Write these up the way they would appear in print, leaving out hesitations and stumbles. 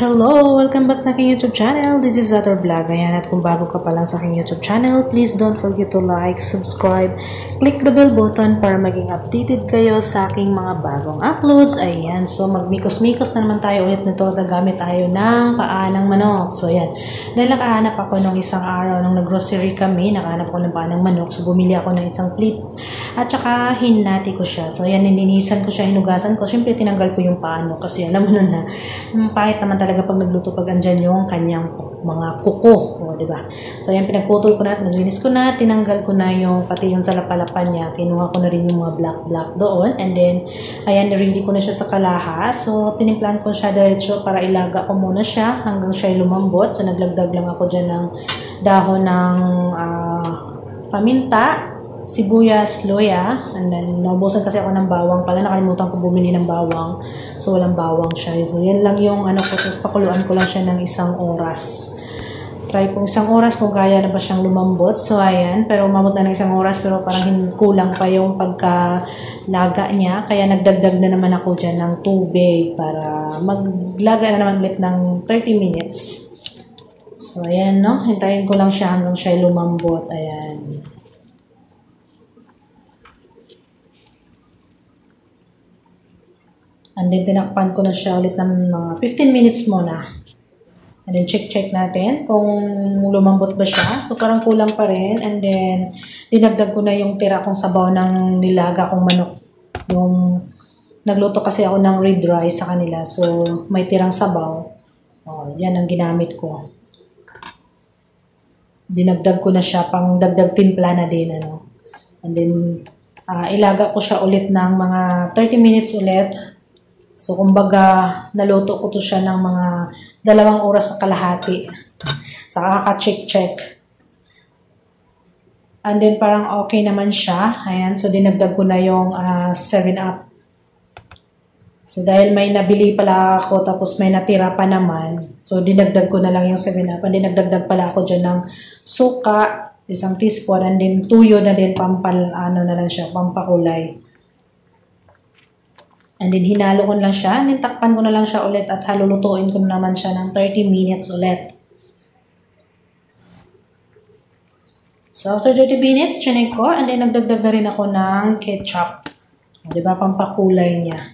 Hello! Welcome back sa aking YouTube channel. This is Zator Vlog. Ayan, at kung bago ka pa lang sa aking YouTube channel, please don't forget to like, subscribe, click the bell button para maging updated kayo sa aking mga bagong uploads. Ayan, so magmikos-mikos na naman tayo ulit nito. Gagamit tayo ng paa ng manok. So ayan, dahil nakahanap ako nung isang araw nung nag-grocery kami, nakahanap ako ng paa ng manok. So bumili ako ng isang plate at saka hinati ko siya. So ayan, nilinisan ko siya, hinugasan ko. Siyempre tinanggal ko yung paano kasi alam mo na pahit naman talaga pag nagluto pag andyan yung kanyang mga kuko, o diba? So ayan, pinagputol ko na, naglinis ko na, tinanggal ko na yung pati yung salapalapan niya, kinuha ko na rin yung mga black doon, and then ayan, ready ko na siya sa kalahas. So tinimplan ko siya diretso para ilaga ko muna siya hanggang siya lumambot. So naglagdag lang ako dyan ng dahon ng paminta, sibuyas, loya, and then naubusan kasi ako ng bawang pala, nakalimutan ko bumili ng bawang, so walang bawang siya. So yan lang yung ano ko, tapos pakuluan ko lang siya ng 1 oras. Try kong 1 oras kung kaya na ba siyang lumambot. So ayan, pero umabot na ng 1 oras, pero parang kulang pa yung pagkalaga niya, kaya nagdagdag na naman ako dyan ng tubig para maglaga na naman ulit ng 30 minutes. So ayan, no, hintayin ko lang siya hanggang siya lumambot. Ayan. And then, tinakpan ko na siya ulit ng mga 15 minutes muna. And then, check natin kung lumambot ba siya. So, parang kulang pa rin. And then, dinagdag ko na yung tira kong sabaw ng nilaga kong manok. Yung, nagluto kasi ako ng red rice sa kanila. So, may tirang sabaw. Oh, yan ang ginamit ko. Dinagdag ko na siya, pang dagdag timpla na din. Ano. And then, ilaga ko siya ulit ng mga 30 minutes ulit. So, kumbaga, naluto ko to siya ng mga 2 oras sa kalahati. Saka kaka-check. And then, parang okay naman siya. Ayan. So, dinagdag ko na yung 7-Up. So, dahil may nabili pala ako, tapos may natira pa naman. So, dinagdag ko na lang yung 7-Up. And then, nagdagdag pala ako dyan ng suka, 1 teaspoon. And then, tuyo na din, pampakulay. And then, hinalo ko lang siya. And then, takpan ko na lang siya ulit at halulutuin ko naman siya ng 30 minutes ulit. So, after 30 minutes, chinek ko. And then, nagdagdag na rin ako ng ketchup. Diba? Pampakulay niya.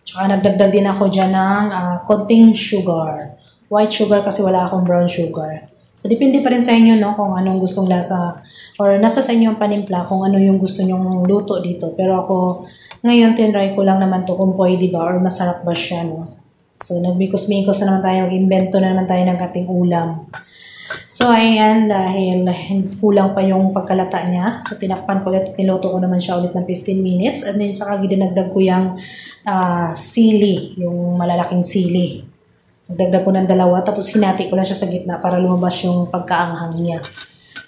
Tsaka, nagdagdag din ako dyan ng konting sugar. White sugar kasi wala akong brown sugar. So, depende pa rin sa inyo, no? Kung anong gustong lasa. Or, nasa sa inyo ang panimpla kung ano yung gusto nyong luto dito. Pero ako, ngayon, tinry ko lang naman to kung pwede ba or masarap ba siya, no? So, nagbikos-mikos na naman tayo, mag-invento na naman tayo ng ating ulam. So, ayan, dahil kulang pa yung pagkalata niya. So, tinakpan ko ulit, niluto ko naman siya ulit ng 15 minutes. And then, saka dinagdag ko yung sili, yung malalaking sili. Nagdagdag ko ng 2, tapos hinati ko lang siya sa gitna para lumabas yung pagkaanghang niya.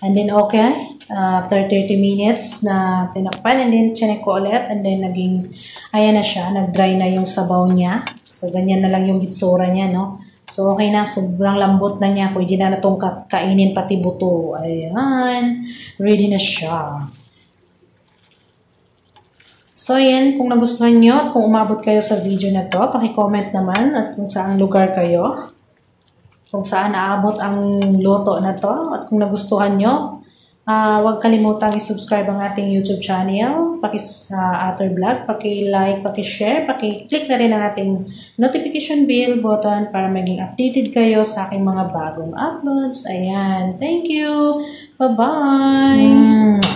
And then, okay, after 30 minutes na tinakpan, and then chinek ko ulit, and then naging, ayan na siya, nag-dry na yung sabaw niya. So, ganyan na lang yung hitsura niya, no? So, okay na, sobrang lambot na niya, pwede na itong kainin pati buto. Ayan, ready na siya. So, ayan, kung nagustuhan nyo at kung umabot kayo sa video na to, paki-comment naman at kung saan lugar kayo. Kung saan naabot ang luto na to. At kung nagustuhan nyo, huwag kalimutang i-subscribe ang ating YouTube channel. Zator Vlog, paki-like, paki-share, paki-click na rin ang ating notification bell button para maging updated kayo sa aking mga bagong uploads. Ayan. Thank you. Bye-bye.